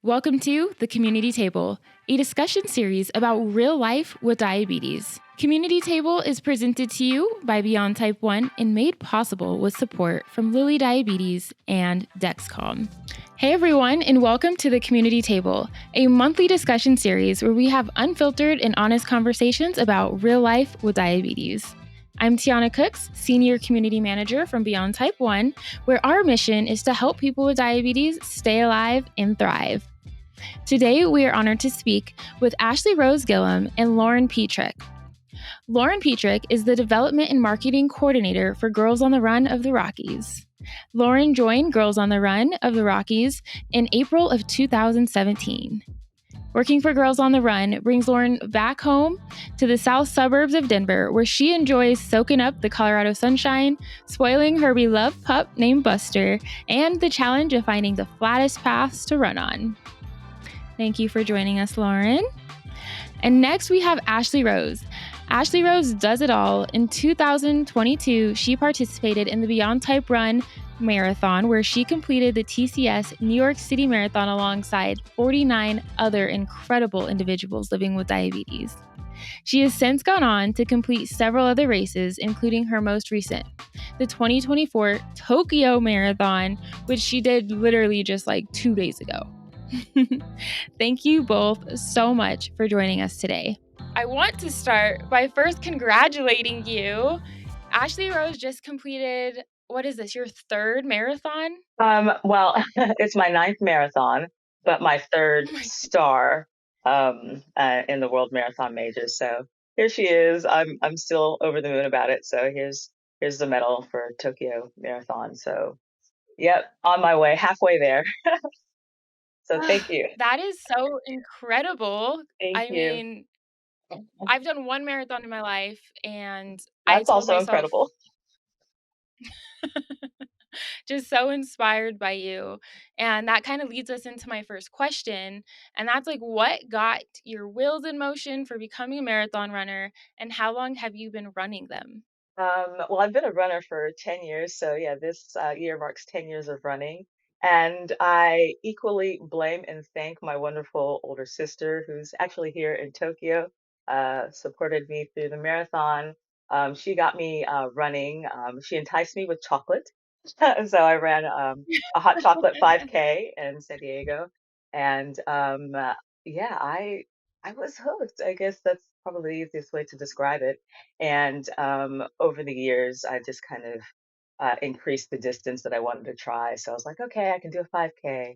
Welcome to The Community Table, a discussion series about real life with diabetes. Community Table is presented to you by Beyond Type 1 and made possible with support from Lilly Diabetes and Dexcom. Hey everyone, and welcome to The Community Table, a monthly discussion series where we have unfiltered and honest conversations about real life with diabetes. I'm Tiana Cooks, Senior Community Manager from Beyond Type 1, where our mission is to help people with diabetes stay alive and thrive. Today, we are honored to speak with Ashleyrose Gilham and Lauren Pietrek. Lauren Pietrek is the Development and Marketing Coordinator for Girls on the Run of the Rockies. Lauren joined Girls on the Run of the Rockies in April of 2017. Working for Girls on the Run brings Lauren back home to the south suburbs of Denver, where she enjoys soaking up the Colorado sunshine, spoiling her beloved pup named Buster, and the challenge of finding the flattest paths to run on. Thank you for joining us, Lauren. And next we have Ashleyrose. Ashleyrose does it all. In 2022, she participated in the Beyond Type Run Marathon, where she completed the TCS New York City Marathon alongside 49 other incredible individuals living with diabetes. She has since gone on to complete several other races, including her most recent, the 2024 Tokyo Marathon, which she did literally just like 2 days ago. Thank you both so much for joining us today. I want to start by first congratulating you. Ashleyrose just completed, what is this, your third marathon? Well, it's my ninth marathon, but my third star in the World Marathon Majors. So here she is. I'm still over the moon about it. So here's the medal for Tokyo Marathon. So yep, on my way, halfway there. So thank you. That is so incredible. Thank I you. mean, I've done one marathon in my life, and I That's told also myself, incredible. just so inspired by you. And that kind of leads us into my first question. And that's like, what got your wheels in motion for becoming a marathon runner, and how long have you been running them? Well, I've been a runner for 10 years. So yeah, this year marks 10 years of running. And I equally blame and thank my wonderful older sister, who's actually here in Tokyo, supported me through the marathon. She got me running. She enticed me with chocolate. So I ran a hot chocolate 5K in San Diego. And yeah, I was hooked. I guess that's probably the easiest way to describe it. And over the years, I just kind of increased the distance that I wanted to try. So I was like, okay, I can do a 5K.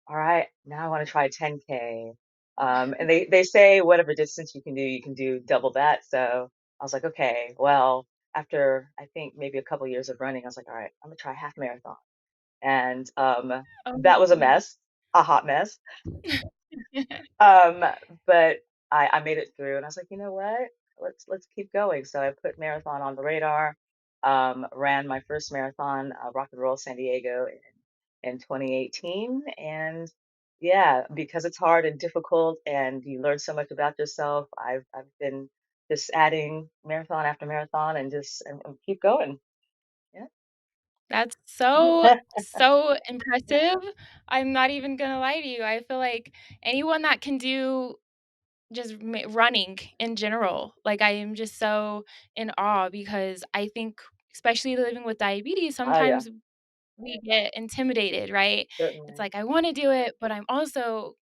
All right, now I want to try 10K. And they say whatever distance you can do double that. So I was like, okay, well, after I think maybe a couple years of running, I was like, all right, I'm gonna try half marathon. And that was a Um, mess, a hot mess. Um, but I made it through, and I was like, you know what? Let's keep going. So I put marathon on the radar. Ran my first marathon, Rock and Roll San Diego in 2018, and yeah, because it's hard and difficult, and you learn so much about yourself. I've been just adding marathon after marathon, and and keep going. that's so impressive. I'm not even gonna lie to you. I feel like anyone that can do just running in general, like I am just so in awe, because I think, especially living with diabetes, Oh yeah, sometimes we get intimidated, right? It's certainly, like, I want to do it, but I'm also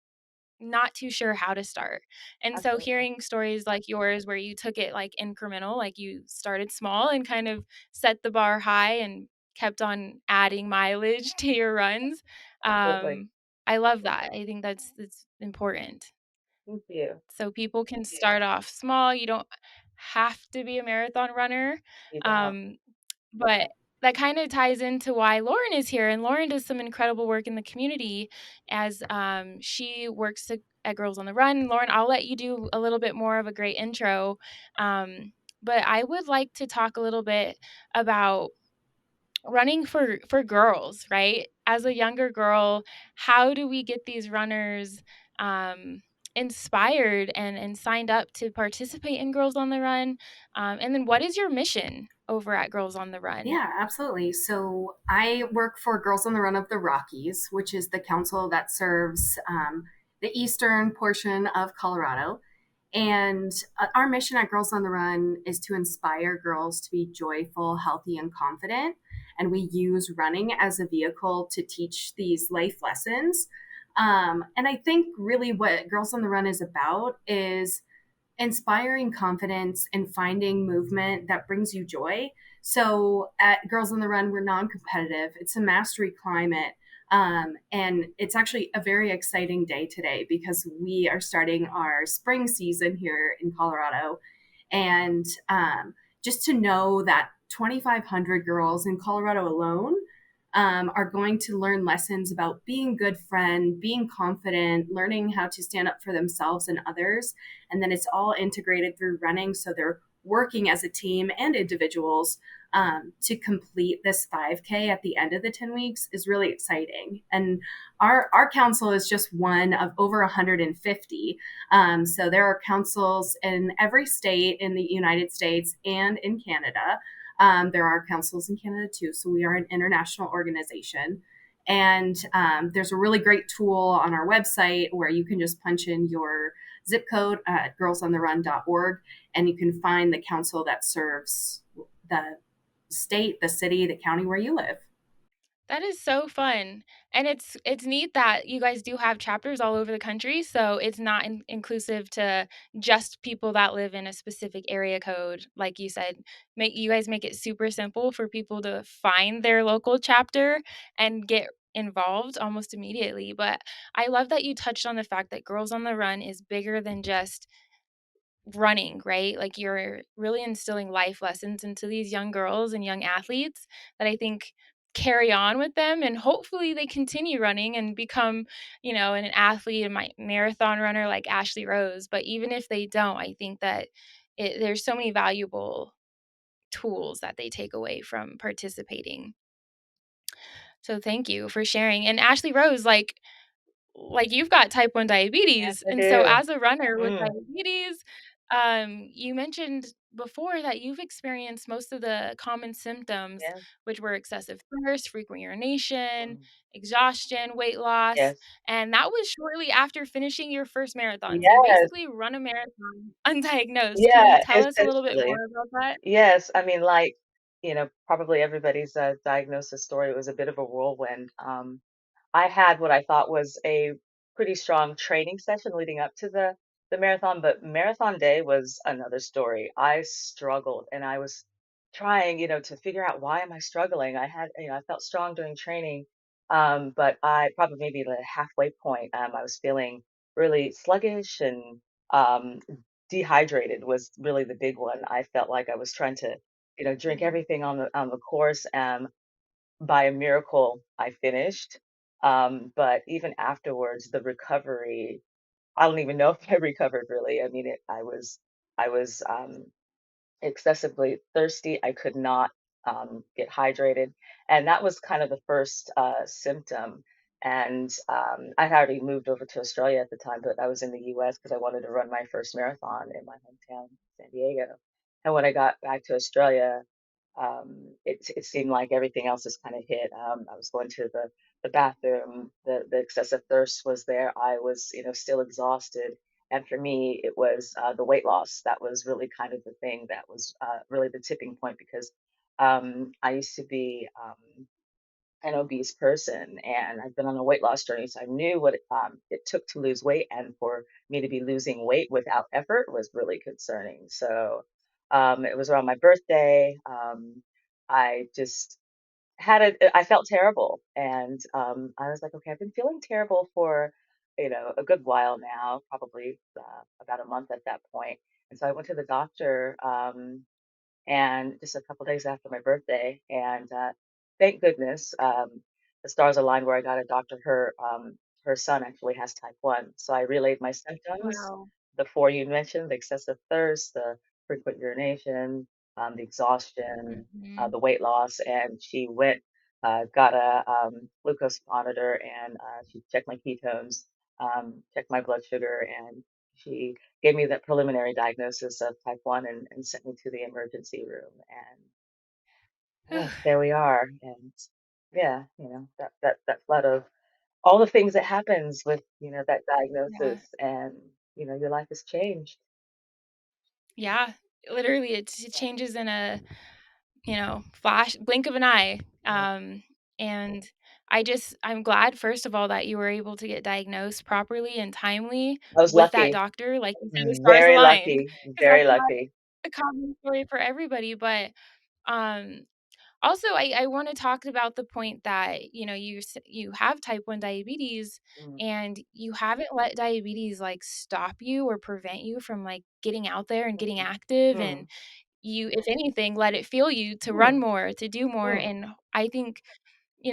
not too sure how to start. And so absolutely. hearing stories like yours, where you took it like incremental, like you started small and kind of set the bar high and kept on adding mileage to your runs. Absolutely. I love that. I think that's important. Thank you. So people can start off small. You don't have to be a marathon runner. You don't. Um, but that kind of ties into why Lauren is here. And Lauren does some incredible work in the community, as she works at Girls on the Run. Lauren, I'll let you do a little bit more of a great intro. But I would like to talk a little bit about running for girls, right? As a younger girl, how do we get these runners um, inspired and signed up to participate in Girls on the Run? And then what is your mission? over at Girls on the Run? Yeah, absolutely. So I work for Girls on the Run of the Rockies, which is the council that serves the eastern portion of Colorado. And our mission at Girls on the Run is to inspire girls to be joyful, healthy, and confident. And we use running as a vehicle to teach these life lessons. And I think really what Girls on the Run is about is inspiring confidence and finding movement that brings you joy. So at Girls on the Run, we're non competitive, it's a mastery climate. And it's actually a very exciting day today because we are starting our spring season here in Colorado. And just to know that 2,500 girls in Colorado alone are going to learn lessons about being a good friend, being confident, learning how to stand up for themselves and others. And then it's all integrated through running. So they're working as a team and individuals to complete this 5K at the end of the 10 weeks is really exciting. And our council is just one of over 150. So there are councils in every state in the United States and in Canada. There are councils in Canada too. So we are an international organization. And there's a really great tool on our website where you can just punch in your zip code at girlsontherun.org and you can find the council that serves the state, the city, the county where you live. That is so fun, and it's neat that you guys do have chapters all over the country, so it's not inclusive to just people that live in a specific area code, like you said. Make you guys make it super simple for people to find their local chapter and get involved almost immediately, but I love that you touched on the fact that Girls on the Run is bigger than just running, right? Like you're really instilling life lessons into these young girls and young athletes that I think carry on with them and hopefully they continue running and become, an athlete and my marathon runner like Ashley Rose. But even if they don't, I think that there's so many valuable tools that they take away from participating. So thank you for sharing. And Ashley Rose, like you've got type 1 Yes, diabetes, I and so do. as a runner with Mm, diabetes, you mentioned before that you've experienced most of the common symptoms, yeah. which were excessive thirst, frequent urination, Mm, exhaustion, weight loss, yes. and that was shortly after finishing your first marathon. So you Yes. basically run a marathon undiagnosed. Can you Yeah, tell us a little bit essentially. more about that? Yes, I mean, like, probably everybody's diagnosis story was a bit of a whirlwind. I had what I thought was a pretty strong training session leading up to the marathon, but marathon day was another story. I struggled and I was trying, to figure out why am I struggling. I felt strong during training, but I probably maybe the halfway point, I was feeling really sluggish and um, dehydrated was really the big one. I felt like I was trying to, drink everything on the course. By a miracle, I finished. But even afterwards, the recovery, I don't even know if I recovered really. I mean, I was excessively thirsty. I could not get hydrated. And that was kind of the first symptom. And I had already moved over to Australia at the time, but I was in the US because I wanted to run my first marathon in my hometown, San Diego. And when I got back to Australia, it seemed like everything else is kind of hit. I was going to the bathroom, the excessive thirst was there. I was, still exhausted. And for me, it was the weight loss. That was really kind of the thing that was really the tipping point because I used to be an obese person and I've been on a weight loss journey. So I knew what it took to lose weight. And for me to be losing weight without effort was really concerning. So it was around my birthday. I just I felt terrible. And I was like, okay, I've been feeling terrible for, a good while now, probably about a month at that point. And so I went to the doctor and just a couple days after my birthday. And thank goodness the stars aligned where I got a doctor. Her son actually has type 1. So I relayed my symptoms, Wow. the four you mentioned, the excessive thirst, the frequent urination, the exhaustion, Mhm. the weight loss. And she went, got a glucose monitor and she checked my ketones, checked my blood sugar, and she gave me that preliminary diagnosis of type 1 and sent me to the emergency room. yeah, there we are. And yeah, that flood of all the things that happens with, that Yeah. diagnosis, and, your life has changed. Yeah. Literally, it changes in a, flash blink of an eye. Yeah. And I'm glad, first of all, that you were able to get diagnosed properly and timely I was with that lucky. doctor. Like you said, the stars Very aligned, lucky. because Very that's not lucky. a common story for everybody. But um also, I want to talk about the point that, you have type 1 diabetes, Mm, and you haven't let diabetes like stop you or prevent you from like getting out there and getting mm, active, and mm, you, if anything, let it fuel you to run mm, more, to do more. mm. And I think,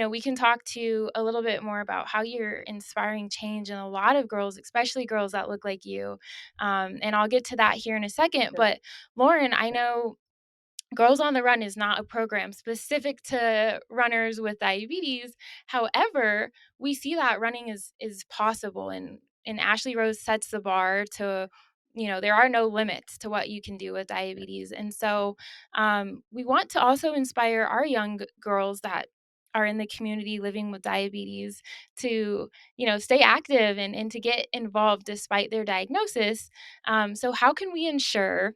we can talk to a little bit more about how you're inspiring change in a lot of girls, especially girls that look like you. And I'll get to that here in a second. Sure. But Lauren, I know Girls on the Run is not a program specific to runners with diabetes. However, we see that running is possible, and Ashley Rose sets the bar to, there are no limits to what you can do with diabetes. And so we want to also inspire our young girls that are in the community living with diabetes to, stay active and to get involved despite their diagnosis. So how can we ensure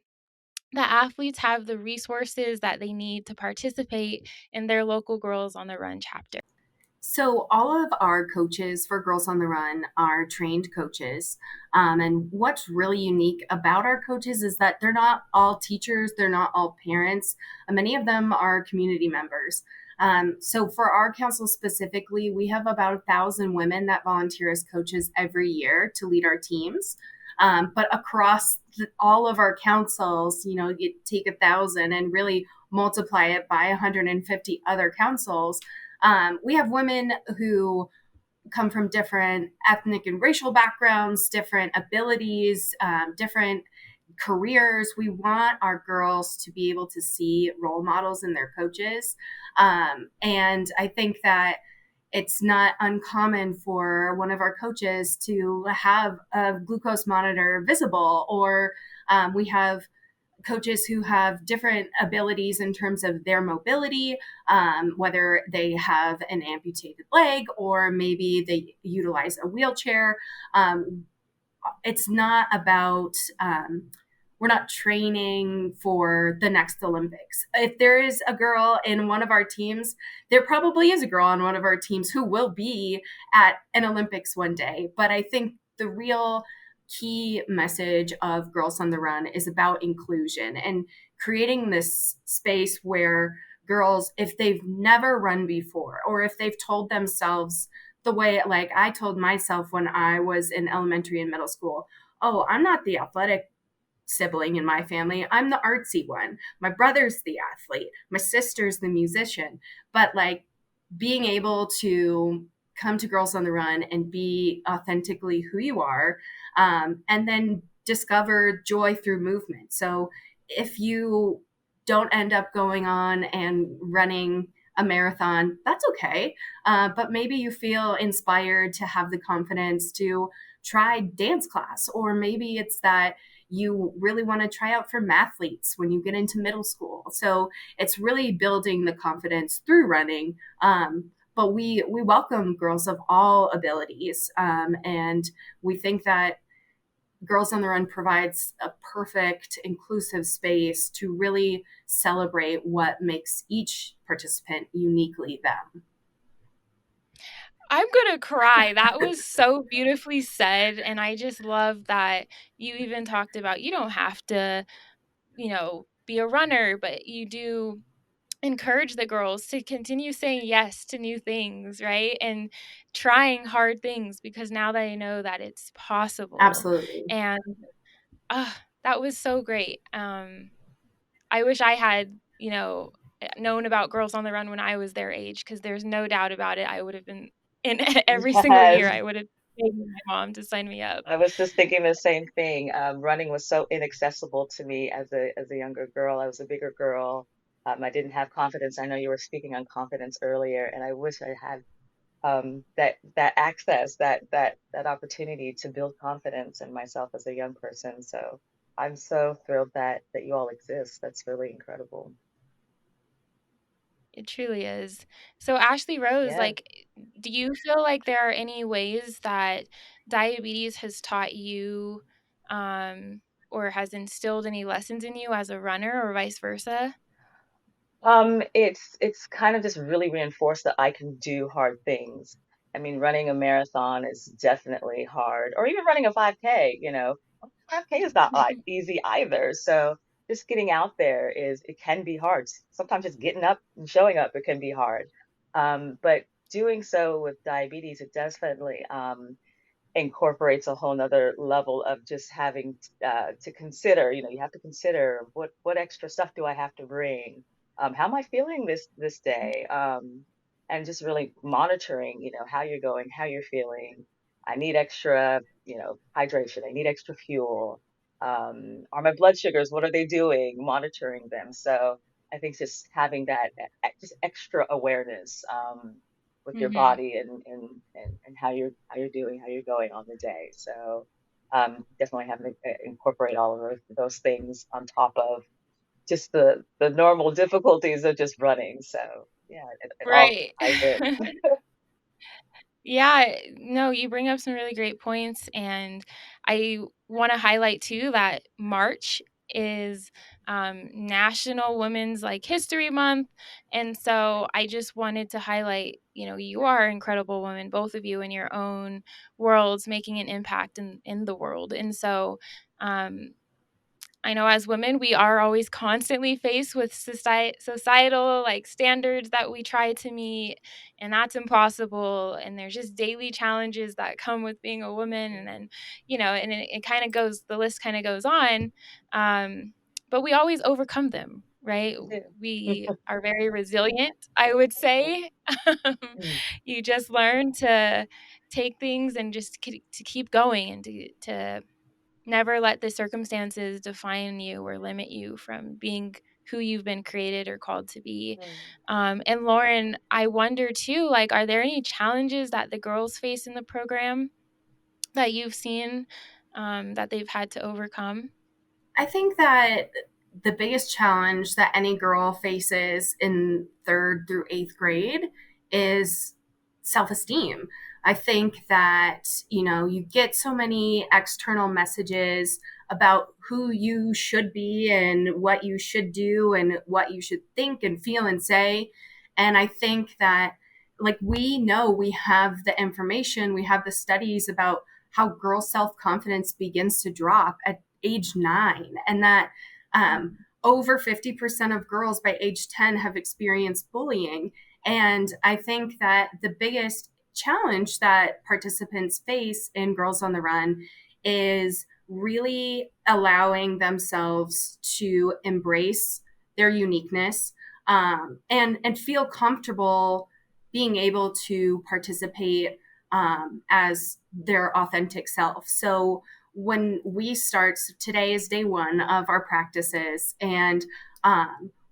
that athletes have the resources that they need to participate in their local Girls on the Run chapter? So, all of our coaches for Girls on the Run are trained coaches. And what's really unique about our coaches is that they're not all teachers, they're not all parents. Many of them are community members. So, for our council specifically, we have about 1,000 women that volunteer as coaches every year to lead our teams. But across all of our councils, you take 1,000 and really multiply it by 150 other councils. We have women who come from different ethnic and racial backgrounds, different abilities, different careers. We want our girls to be able to see role models in their coaches. And I think that it's not uncommon for one of our coaches to have a glucose monitor visible, or we have coaches who have different abilities in terms of their mobility, whether they have an amputated leg or maybe they utilize a wheelchair. Um, it's not about we're not training for the next Olympics. If there is a girl in one of our teams, there probably is a girl on one of our teams who will be at an Olympics one day. But I think the real key message of Girls on the Run is about inclusion and creating this space where girls, if they've never run before, or if they've told themselves the way like I told myself when I was in elementary and middle school, oh, I'm not the athletic sibling in my family. I'm the artsy one. My brother's the athlete. My sister's the musician. But like being able to come to Girls on the Run and be authentically who you are, and then discover joy through movement. So if you don't end up going on and running a marathon, that's okay. But maybe you feel inspired to have the confidence to try dance class, or maybe it's that you really want to try out for mathletes when you get into middle school. So it's really building the confidence through running. But we welcome girls of all abilities, and we think that Girls on the Run provides a perfect inclusive space to really celebrate what makes each participant uniquely them. I'm gonna cry. That was so beautifully said. And I just love that you even talked about you don't have to, be a runner, but you do encourage the girls to continue saying yes to new things, right? And trying hard things, because now they know that it's possible. Absolutely. And that was so great. I wish I had, known about Girls on the Run when I was their age, because there's no doubt about it. I would have been in every single year. Yes. I would have begged my mom to sign me up. I was just thinking the same thing. Running was so inaccessible to me as a younger girl. I was a bigger girl. I didn't have confidence. I know you were speaking on confidence earlier, and I wish I had that access, that opportunity to build confidence in myself as a young person. So I'm so thrilled that you all exist. That's really incredible. It truly is. So Ashleyrose, Yeah. like, do you feel like there are any ways that diabetes has taught you, um, or has instilled any lessons in you as a runner or vice versa? It's kind of just really reinforced that I can do hard things. I mean, running a marathon is definitely hard, or even running a 5K, 5K is not easy either. So just getting out there it can be hard. Sometimes just getting up and showing up, it can be hard. But doing so with diabetes, it definitely incorporates a whole nother level of just having to consider, you have to consider what extra stuff do I have to bring? How am I feeling this day? And just really monitoring, how you're going, how you're feeling. I need extra, hydration. I need extra fuel. Are my blood sugars, what are they doing? Monitoring them. So I think just having that just extra awareness. With your Mhm. body and how you're doing, how you're going on the day. So definitely having to incorporate all of those things on top of just the normal difficulties of just running. So yeah, it all Right. ties in. Yeah, no, you bring up some really great points, and I want to highlight too that March is National Women's like History Month, and so I just wanted to highlight, you are incredible women, both of you in your own worlds, making an impact in the world, and so um, I know as women, we are always constantly faced with societal like standards that we try to meet, and that's impossible. And there's just daily challenges that come with being a woman, and then and it kind of goes. The list kind of goes on, but we always overcome them, right? Yeah. We are very resilient, I would say. Mm, You just learn to take things and just to keep going and to never let the circumstances define you or limit you from being who you've been created or called to be. mm. And Lauren, I wonder too, like, are there any challenges that the girls face in the program that you've seen that they've had to overcome? I think that the biggest challenge that any girl faces in third through eighth grade is self esteem. I think that, you get so many external messages about who you should be and what you should do and what you should think and feel and say. And I think that, like, we know we have the information, we have the studies about how girl self confidence begins to drop at age 9, and that over 50% of girls by age 10 have experienced bullying. And I think that the biggest challenge that participants face in Girls on the Run is really allowing themselves to embrace their uniqueness, and feel comfortable being able to participate as their authentic self. So when we start, today is day one of our practices, and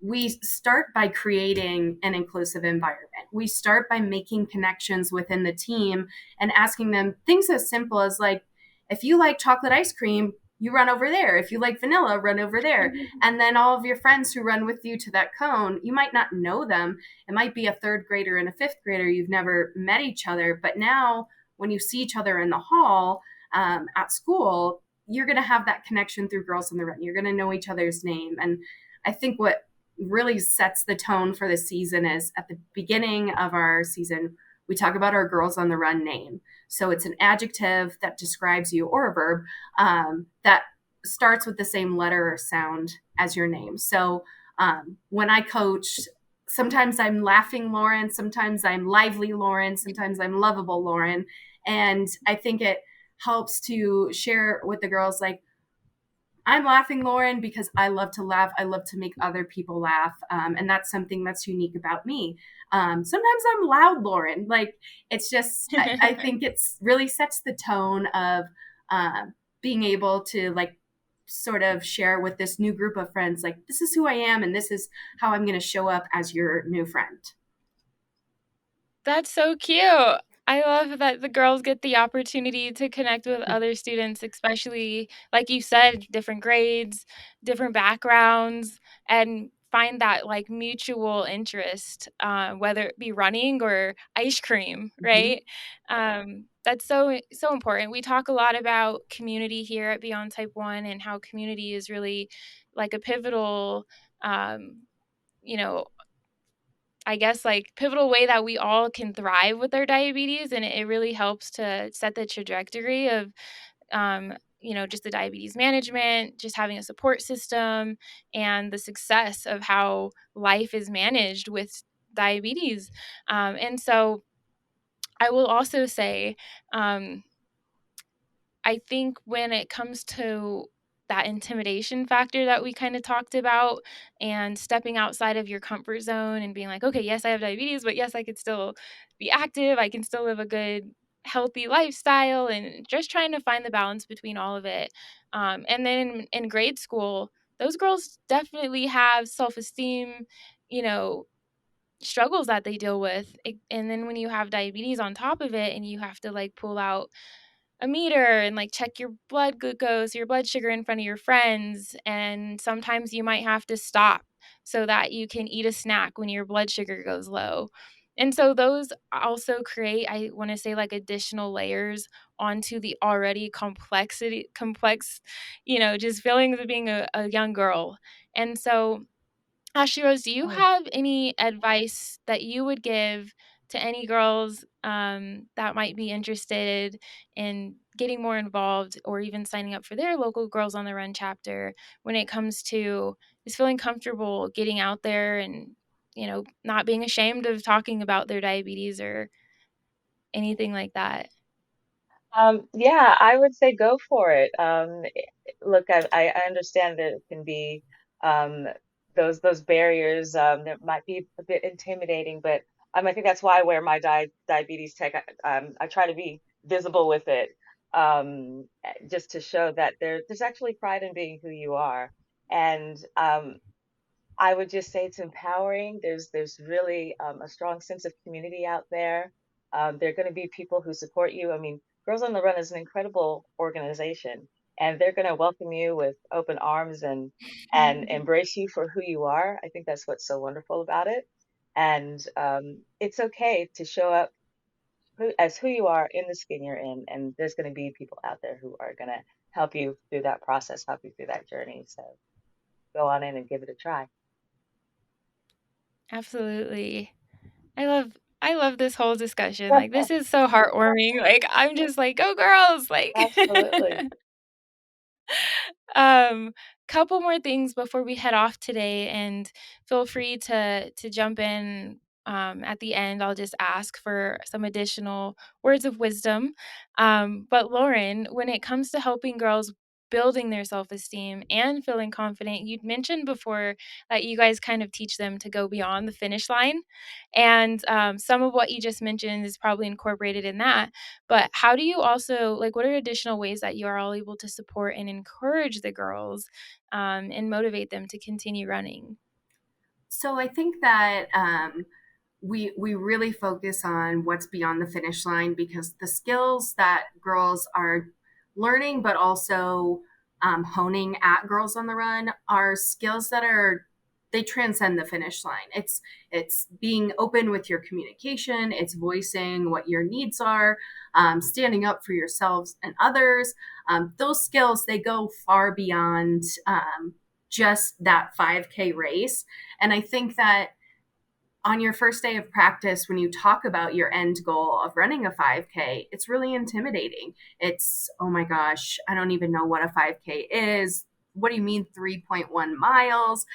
we start by creating an inclusive environment. We start by making connections within the team and asking them things as simple as, like, if you like chocolate ice cream, you run over there. If you like vanilla, run over there. And then all of your friends who run with you to that cone, you might not know them. It might be a third grader and a fifth grader. You've never met each other. But now, when you see each other in the hall, at school, you're going to have that connection through Girls on the Run. You're going to know each other's name. And I think what really sets the tone for the season is at the beginning of our season, we talk about our Girls on the Run name. So it's an adjective that describes you, or a verb that starts with the same letter or sound as your name. So when I coach, sometimes I'm laughing Lauren, sometimes I'm lively Lauren, sometimes I'm lovable Lauren. And I think it helps to share with the girls, like, I'm laughing Lauren because I love to laugh. I love to make other people laugh. And that's something that's unique about me. Sometimes I'm loud Lauren. Like, it's just, I think it's really sets the tone of uh, being able to, like, sort of share with this new group of friends, like, this is who I am and this is how I'm going to show up as your new friend. That's so cute. I love that the girls get the opportunity to connect with other students, especially, like you said, different grades, different backgrounds, and find that like mutual interest, whether it be running or ice cream, Hmm. right? That's so important. We talk a lot about community here at Beyond Type 1 and how community is really like a pivotal, um, you know, I guess like pivotal way that we all can thrive with our diabetes, and it really helps to set the trajectory of just the diabetes management, just having a support system, and the success of how life is managed with diabetes. And so I will also say, um, I think when it comes to that intimidation factor that we kind of talked about and stepping outside of your comfort zone and being like, okay, yes, I have diabetes, but yes, I could still be active. I can still live a good, healthy lifestyle, and just trying to find the balance between all of it. And then in grade school, those girls definitely have self esteem, you know, struggles that they deal with. And then when you have diabetes on top of it and you have to like pull out a meter and like check your blood glucose, your blood sugar in front of your friends. And sometimes you might have to stop so that you can eat a snack when your blood sugar goes low. And so those also create, I want to say, like additional layers onto the already complex, just feelings of being a young girl. And so Ashley Rose, do you have any advice that you would give to any girls that might be interested in getting more involved or even signing up for their local Girls on the Run chapter when it comes to just feeling comfortable getting out there and, not being ashamed of talking about their diabetes or anything like that? Yeah, I would say go for it. Look, I understand that it can be um, those barriers that might be a bit intimidating, but I think that's why I wear my diabetes tech. I try to be visible with it, just to show that there's actually pride in being who you are. And I would just say it's empowering. There's really a strong sense of community out there. There are going to be people who support you. I mean, Girls on the Run is an incredible organization, and they're going to welcome you with open arms and embrace you for who you are. I think that's what's so wonderful about it. And it's okay to show up as who you are in the skin you're in, and there's going to be people out there who are going to help you through that process, help you through that journey. So go on in and give it a try. Absolutely. I love I love this whole discussion. Like this is so heartwarming. Like I'm just like, go girls. Like Absolutely. um couple more things before we head off today, and feel free to jump in at the end. I'll just ask for some additional words of wisdom. But Lauren, when it comes to helping girls building their self-esteem and feeling confident, you'd mentioned before that you guys kind of teach them to go beyond the finish line, and some of what you just mentioned is probably incorporated in that. But how do you also like, what are additional ways that you are all able to support and encourage the girls, and motivate them to continue running? So I think that we really focus on what's beyond the finish line, because the skills that girls are learning, but also honing at Girls on the Run, are skills that are, they transcend the finish line. It's being open with your communication. It's voicing what your needs are, standing up for yourselves and others. Those skills, they go far beyond just that 5K race. And I think that on your first day of practice, when you talk about your end goal of running a 5K, it's really intimidating. It's, oh my gosh, I don't even know what a 5K is. What do you mean 3.1 miles?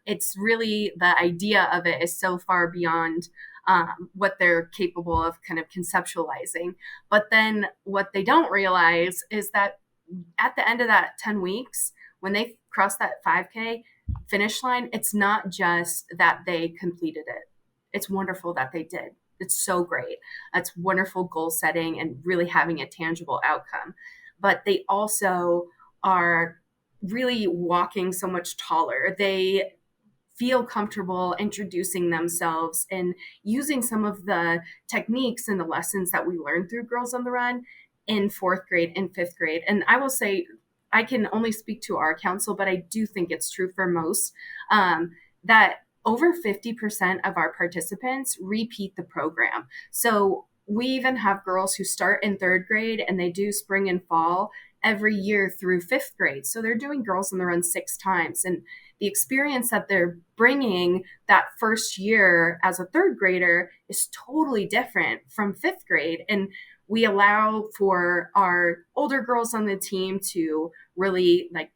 It's really, the idea of it is so far beyond what they're capable of kind of conceptualizing. But then what they don't realize is that at the end of that 10 weeks, when they cross that 5K finish line, it's not just that they completed it. It's wonderful that they did. It's so great. That's wonderful goal setting and really having a tangible outcome. But they also are really walking so much taller. They feel comfortable introducing themselves and using some of the techniques and the lessons that we learned through Girls on the Run in fourth grade and fifth grade. And I will say, I can only speak to our council, but I do think it's true for most. that over 50% of our participants repeat the program. So we even have girls who start in third grade and they do spring and fall every year through fifth grade. So they're doing Girls on the Run 6 times. And the experience that they're bringing that first year as a third grader is totally different from fifth grade. And we allow for our older girls on the team to really like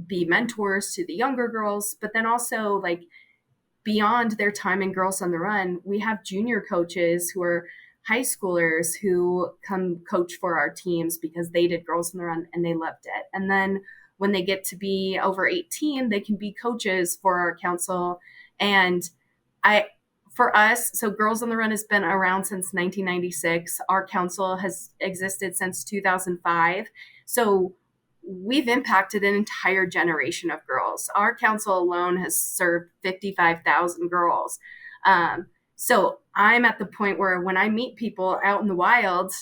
be mentors to the younger girls, but then also like beyond their time in Girls on the Run, we have junior coaches who are high schoolers who come coach for our teams because they did Girls on the Run and they loved it. And then when they get to be over 18, they can be coaches for our council. And I, for us, so Girls on the Run has been around since 1996. Our council has existed since 2005. So we've impacted an entire generation of girls. Our council alone has served 55,000 girls. So I'm at the point where when I meet people out in the wild,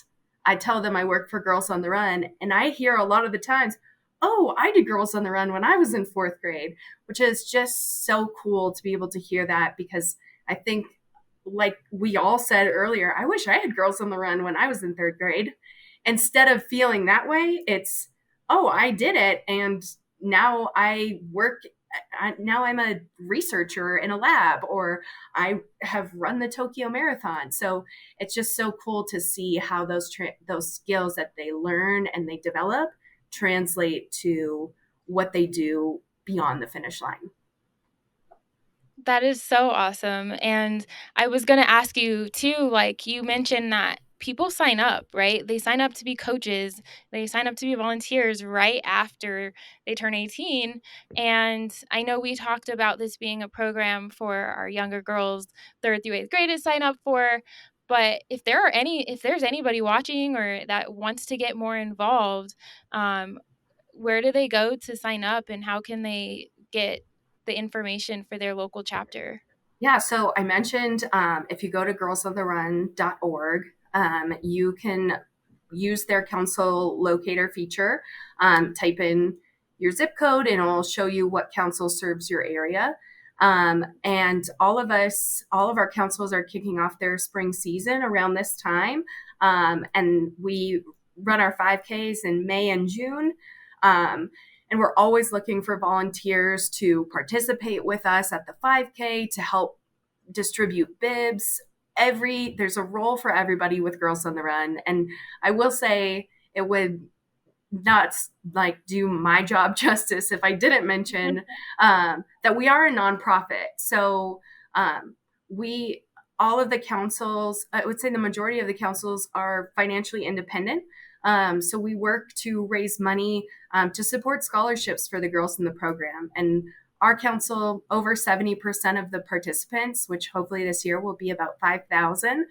I tell them I work for Girls on the Run. And I hear a lot of the times, oh, I did Girls on the Run when I was in fourth grade, which is just so cool to be able to hear that, because I think, like we all said earlier, I wish I had Girls on the Run when I was in third grade. Instead of feeling that way, it's, oh, I did it. And now I work, now I'm a researcher in a lab, or I have run the Tokyo Marathon. So it's just so cool to see how those skills that they learn and they develop translate to what they do beyond the finish line. That is so awesome. And I was going to ask you too, like you mentioned that people sign up, right? They sign up to be coaches, they sign up to be volunteers right after they turn 18. And I know we talked about this being a program for our younger girls, third through eighth grade to sign up for. But if there's anybody watching or that wants to get more involved, where do they go to sign up, and how can they get the information for their local chapter? Yeah, so I mentioned if you go to girlsontherun.org, you can use their council locator feature, type in your zip code, and it'll show you what council serves your area. And all of our councils are kicking off their spring season around this time. And we run our 5Ks in May and June. And we're always looking for volunteers to participate with us at the 5K to help distribute bibs. There's a role for everybody with Girls on the Run. And I will say it would not like do my job justice if I didn't mention that we are a nonprofit. So we all of the councils, I would say the majority of the councils are financially independent. So we work to raise money to support scholarships for the girls in the program. And our council, over 70% of the participants, which hopefully this year will be about 5,000,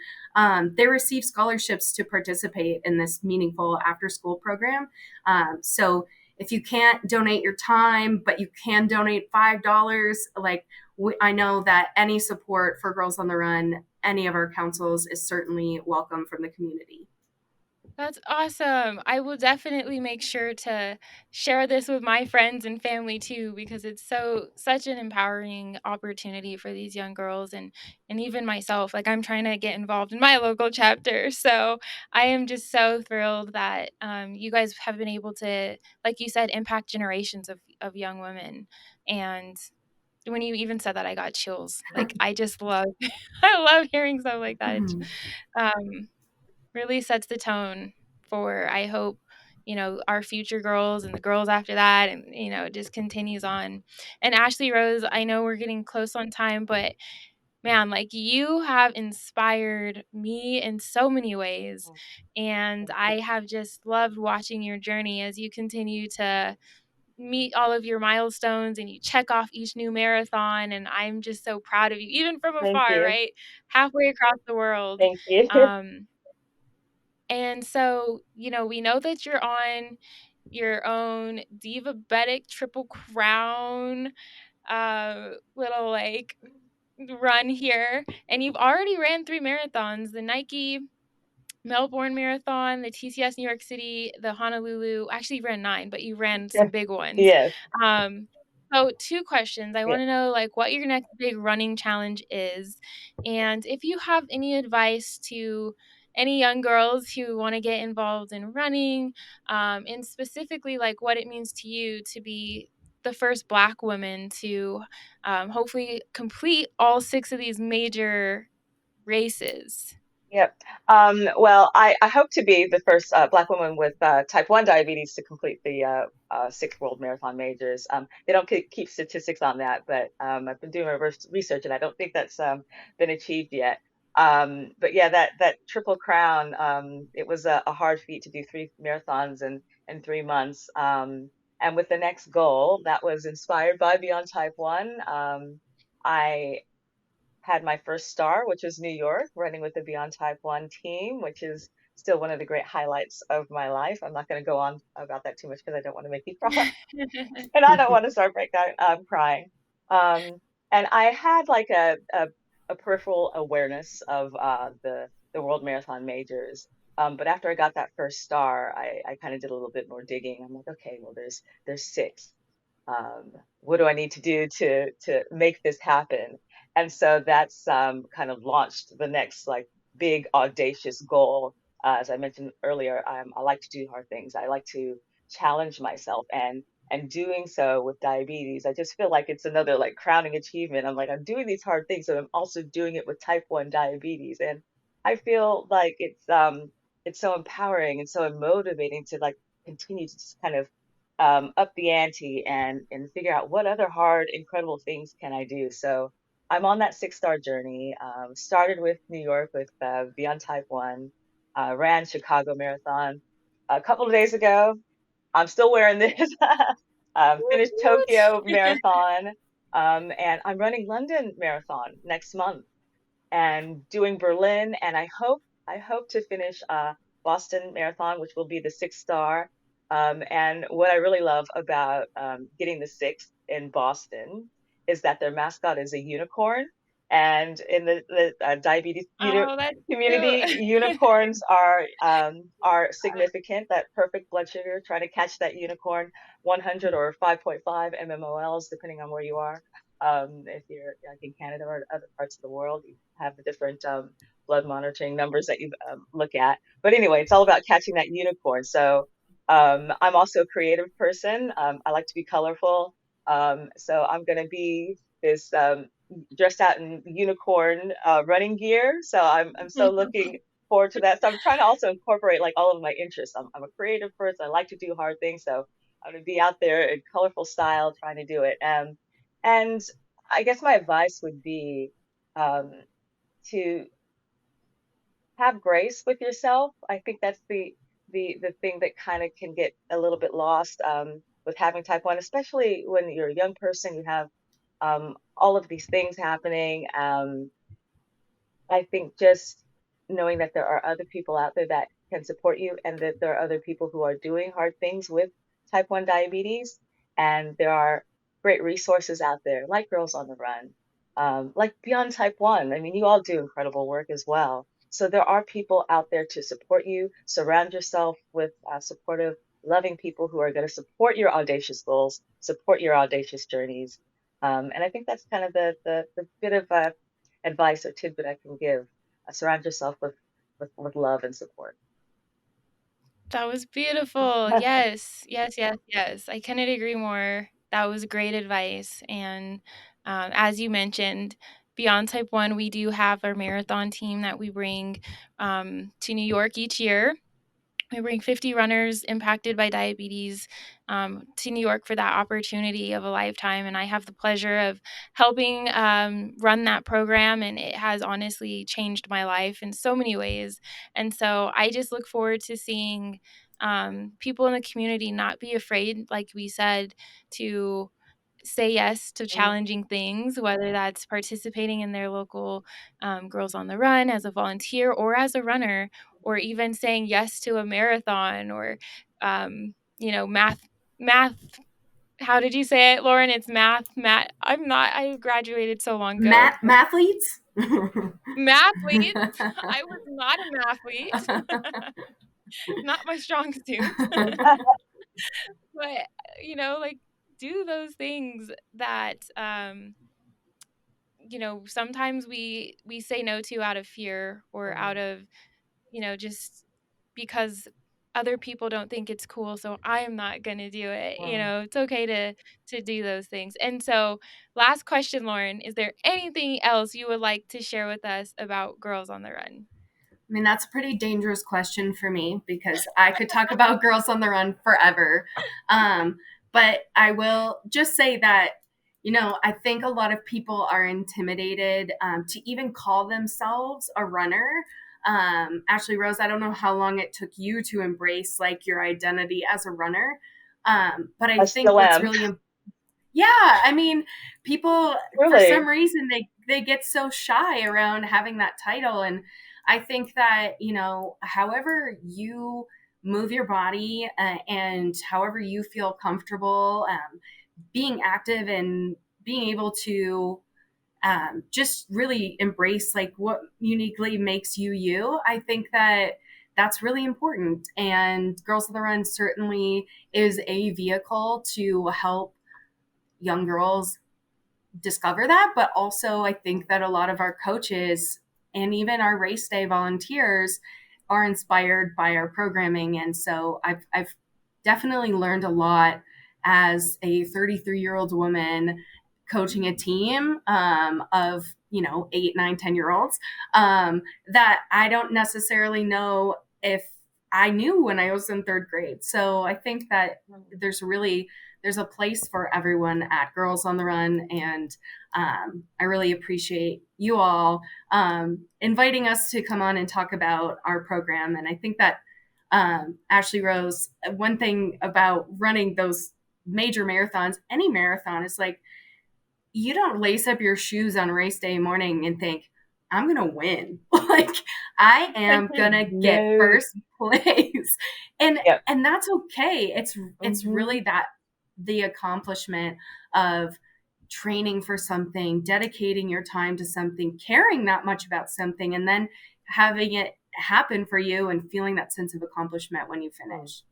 they receive scholarships to participate in this meaningful after-school program. So if you can't donate your time, but you can donate $5, I know that any support for Girls on the Run, any of our councils, is certainly welcome from the community. That's awesome. I will definitely make sure to share this with my friends and family too, because it's such an empowering opportunity for these young girls, and even myself. Like, I'm trying to get involved in my local chapter. So I am just so thrilled that you guys have been able to, like you said, impact generations of young women. And when you even said that, I got chills. Like, I just love I love hearing stuff like that. Mhm. Um really sets the tone for, I hope, our future girls and the girls after that, and it just continues on. And Ashleyrose, I know we're getting close on time, but man, like, you have inspired me in so many ways, and I have just loved watching your journey as you continue to meet all of your milestones and you check off each new marathon, and I'm just so proud of you, even from Thank afar, you. right? Halfway across the world. Thank you. um and so, we know that you're on your own diabetic triple crown little like run here, and you've already ran 3 marathons: the Nike Melbourne Marathon, the TCS New York City, the Honolulu. Actually, you ran 9, but you ran some big ones. Yes. Um, So 2 questions. I Yeah. wanna know, like, what your next big running challenge is, and if you have any advice to any young girls who wanna get involved in running, and specifically, like, what it means to you to be the first Black woman to, hopefully complete all 6 of these major races. Yep. Well, I hope to be the first Black woman with type 1 diabetes to complete the six World Marathon Majors. They don't keep statistics on that, but I've been doing research, and I don't think that's been achieved yet. But yeah, that triple crown, it was a hard feat to do 3 marathons in 3 months. And with the next goal, that was inspired by Beyond Type 1. I had my first star, which was New York, running with the Beyond Type 1 team, which is still one of the great highlights of my life. I'm not going to go on about that too much because I don't want to make you cry. And I don't want to start break down crying. Um, and I had like a peripheral awareness of the World Marathon Majors. But after I got that first star, I kind of did a little bit more digging. I'm like, okay, well, there's six. What do I need to do to make this happen? And so that's kind of launched the next like big audacious goal. As I mentioned earlier, I like to do hard things. I like to challenge myself, and doing so with diabetes, I just feel like it's another like crowning achievement. I'm like, I'm doing these hard things, and I'm also doing it with type 1 diabetes, and I feel like it's so empowering and so motivating to like continue to just kind of up the ante and figure out what other hard, incredible things can I do. So I'm on that 6 star journey. Started with New York with Beyond Type 1, ran Chicago Marathon a couple of days ago. I'm still wearing this. Woot Finished woot. Tokyo Marathon, and I'm running London Marathon next month and doing Berlin, and I hope to finish Boston Marathon, which will be the 6 star. And what I really love about getting the sixth in Boston is that their mascot is a unicorn. And in the diabetes Oh, that's community, cute. unicorns are significant. That perfect blood sugar, try to catch that unicorn, 100 or 5.5 mmOLs, depending on where you are. If you're like in Canada or other parts of the world, you have the different blood monitoring numbers that you look at. But anyway, it's all about catching that unicorn. So I'm also a creative person. I like to be colorful. So I'm going to be this dressed out in unicorn running gear. So I'm so looking forward to that. So I'm trying to also incorporate like all of my interests. I'm a creative person. I like to do hard things. So I'm going to be out there in colorful style trying to do it. And I guess my advice would be um, to have grace with yourself. I think that's the thing that kind of can get a little bit lost with having type 1, especially when you're a young person. You have all of these things happening. I think just knowing that there are other people out there that can support you, and that there are other people who are doing hard things with type 1 diabetes. And there are great resources out there, like Girls on the Run, like Beyond Type 1. I mean, you all do incredible work as well. So there are people out there to support you. Surround yourself with supportive, loving people who are going to support your audacious goals, support your audacious journeys. And I think that's kind of the bit of advice or tidbit I can give. Surround yourself with love and support. That was beautiful. Yes, yes, yes, yes. I couldn't agree more. That was great advice. And as you mentioned, Beyond Type 1, we do have our marathon team that we bring to New York each year. We bring 50 runners impacted by diabetes to New York for that opportunity of a lifetime. And I have the pleasure of helping run that program. And it has honestly changed my life in so many ways. And so I just look forward to seeing people in the community not be afraid, like we said, to say yes to Mhm. challenging things, whether that's participating in their local Girls on the Run as a volunteer or as a runner, or even saying yes to a marathon or, math. How did you say it, Lauren? It's math. I graduated so long ago. Mathletes? Mathletes. I was not a mathlete, not my strong suit. But, like do those things that, sometimes we say no to out of fear or out of, just because other people don't think it's cool, so I am not going to do it. It's okay to do those things. And so, last question, Lauren, is there anything else you would like to share with us about Girls on the Run? I mean, that's a pretty dangerous question for me because I could talk about Girls on the Run forever. But I will just say that, I think a lot of people are intimidated to even call themselves a runner. Ashleyrose, I don't know how long it took you to embrace like your identity as a runner. But I think what's really yeah, I mean, people for some reason they get so shy around having that title, and I think that however you move your body and however you feel comfortable being active and being able to just really embrace like what uniquely makes you, I think that that's really important. And Girls on the Run certainly is a vehicle to help young girls discover that. But also, I think that a lot of our coaches and even our race day volunteers are inspired by our programming. And so I've definitely learned a lot as a 33-year-old woman coaching a team of 8, 9, 10-year-olds that I don't necessarily know if I knew when I was in third grade. So I think that there's a place for everyone at Girls on the Run. And I really appreciate you all inviting us to come on and talk about our program. And I think that Ashleyrose, one thing about running those major marathons, any marathon, is like, you don't lace up your shoes on race day morning and think, I'm going to win. Like, I am going to get first place. And that's okay. It's really that the accomplishment of training for something, dedicating your time to something, caring that much about something, and then having it happen for you and feeling that sense of accomplishment when you finish.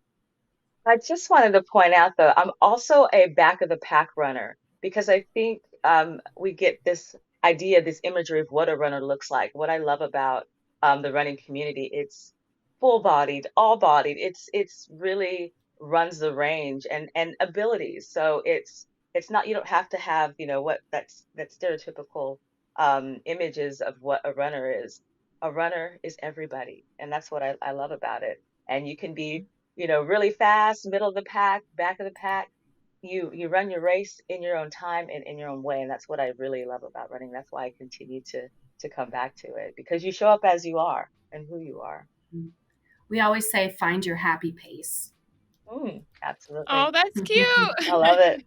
I just wanted to point out, though, I'm also a back of the pack runner because I think we get this idea, this imagery of what a runner looks like. What I love about the running community, it's full-bodied, all-bodied. It's really runs the range and abilities. So it's not, you don't have to have, what that stereotypical images of what a runner is. A runner is everybody, and that's what I love about it. And you can be really fast, middle of the pack, back of the pack. You run your race in your own time and in your own way, and that's what I really love about running. That's why I continue to come back to it, because you show up as you are and who you are. We always say, find your happy pace. Absolutely. Oh, that's cute. I love it.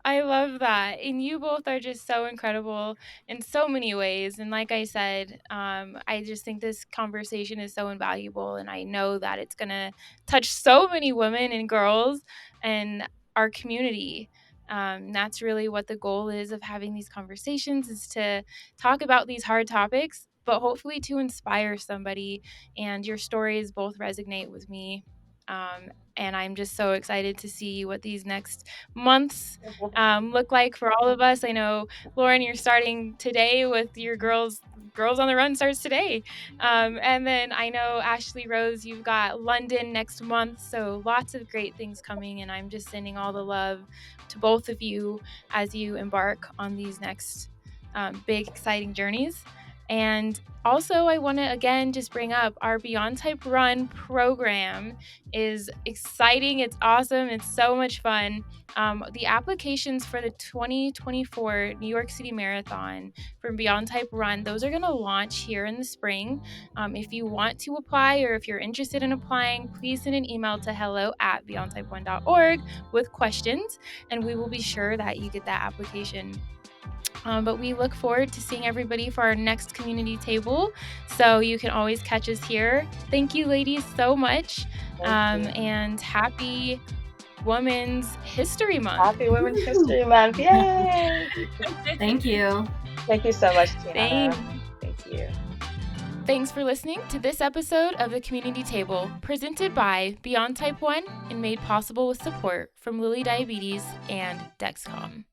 I love that. And you both are just so incredible in so many ways. And like I said, I just think this conversation is so invaluable. And I know that it's going to touch so many women and girls and our community. That's really what the goal is of having these conversations, is to talk about these hard topics, but hopefully to inspire somebody. And your stories both resonate with me. And I'm just so excited to see what these next months look like for all of us. I know, Lauren, you're starting today with your Girls on the Run starts today. And then I know, Ashleyrose, you've got London next month. So lots of great things coming. And I'm just sending all the love to both of you as you embark on these next big, exciting journeys. And also, I want to again just bring up our Beyond Type Run program is exciting. It's awesome. It's so much fun. The applications for the 2024 New York City Marathon from Beyond Type Run, those are going to launch here in the spring. If you want to apply, or if you're interested in applying, please send an email to hello@beyondtype1.org with questions, and we will be sure that you get that application. But we look forward to seeing everybody for our next community table. So you can always catch us here. Thank you, ladies, so much. And happy Women's History Month. Happy Women's History Month. Yay! Thank you. Thank you so much, Tiana. Thank you. Thanks for listening to this episode of The Community Table, presented by Beyond Type 1 and made possible with support from Lilly Diabetes and Dexcom.